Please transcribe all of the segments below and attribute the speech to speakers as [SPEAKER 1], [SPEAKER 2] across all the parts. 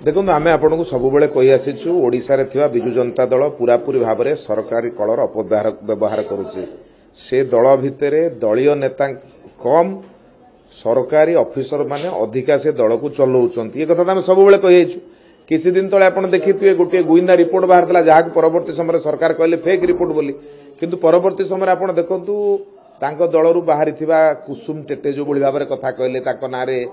[SPEAKER 1] देखो आम आपन को सब कही आसीचु ओडिशा रे थिबा बिजु जनता दल पूरापूरी भाव में सरकारी कलर अपव्यवहार करुचे से दल भितरे दलीय नेता कम सरकारी ऑफिसर माने अधिका से दल को चलाउछंती ये कथा आम सब कही किसी दिन तले आपन देखिथिबे गोटे गुइंदा रिपोर्ट बाहरला जहा परवर्ती समय सरकार कहले फेक रिपोर्ट बोली किंतु परवर्ती समय आपन देखंतु तांको दलरू बाहरी थिबा कुसुम टेटे जो भली भाव में कथा कहले ताको नारे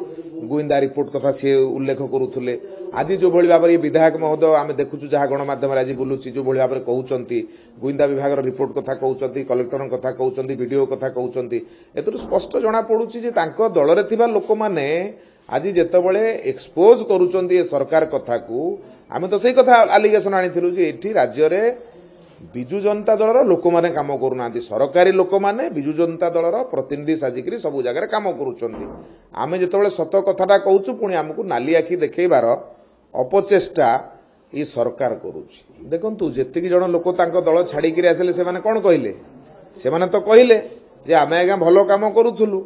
[SPEAKER 1] गुइंदा रिपोर्ट कथा से उल्लेख करुथुले आज जो भली भाव ये विधायक महोदय आम देखुछु जहा गणमाध्यम आज बुलुची जो भली भाव में कहउचंती गुइंदा विभाग रिपोर्ट कथा कहउचंती कलेक्टर कथा कहउचंती वीडियो कथा कहउचंती एतु स्पष्ट जना पडुची जे तांको दलरे थिबा लोक माने आज जेतेबेले एक्सपोज करुचंती सरकार कथा को आम तो सही कथा एलिगेशन आनिथिलु जे एठी राज्य रे बिजु जनता दलर लोक माने काम करूना सरकारी लोक माने बिजु जनता दलर प्रतिनिधि साजिकी सब जगह काम करुचंती आमे जेतेबेले सत कथाटा कहूचु पुणी आमको नाली आखि देखैबार अपचेष्टा ई सरकार करूची देखंतु जेतिकी जण लोक तांको दल छाड़िकी आसिले से माने कोन कहिले से माने तो कहिले जे आमे आगा भलो काम करूथुलु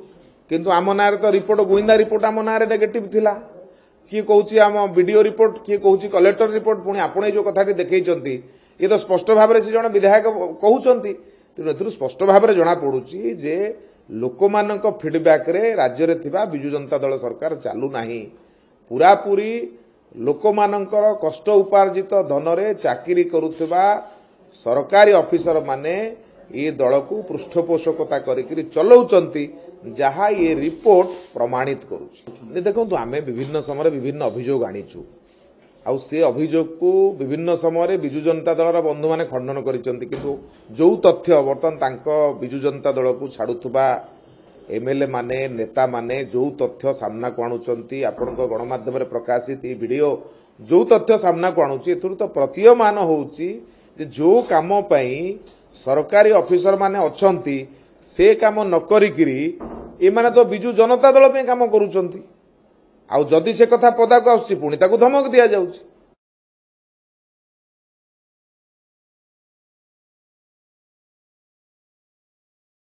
[SPEAKER 1] किंतु आम नारे तो रिपोर्ट गुइंदा रिपोर्ट आम नारे नेगेटिव थिला किए कहूची आम वीडियो रिपोर्ट किए कहूची कलेक्टर रिपोर्ट पुणी आपण जो कथाटी देखैचंती ये तो स्पष्ट भाव में से जन विधायक कहउचंती तेणु स्पष्ट भाव में जना पड़ुची जे लोक मानक फीडबैक रे राज्य रे थिबा बिजु जनता दल सरकार चालू नाही पूरा पूरी लोक मानकर कष्ट उपार्जित धन रे चाकरी करुथिबा सरकारी ऑफिसर माने ये दल को पृष्ठपोषकता करिकरी चलाउचंती जहा ये रिपोर्ट प्रमाणित करूची देखंतु आमे विभिन्न समय विभिन्न अभियोग आनिचु आउ से अभियोग को विभिन्न समय बिजु जनता दलर बंधु माने खंडन करिसंती किंतु जो तथ्य वर्तमान तांको बिजु जनता दल को छाड़ुथबा एमएलए माने नेता माने जो तथ्य सामना को आणुचंती आपनको गणमाध्यम रे प्रकाशित ई वीडियो जो तथ्य सामना को आणुची एथुर तो प्रतीयमान होउची जे जो काम पई सरकारी ऑफिसर माने अछंती से काम न करिकिरी ए माने तो बिजु जनता दल पे काम करूचंती आउ जदि से कथा पदा को आउची पुणी ताकू धमक दिया जाउची।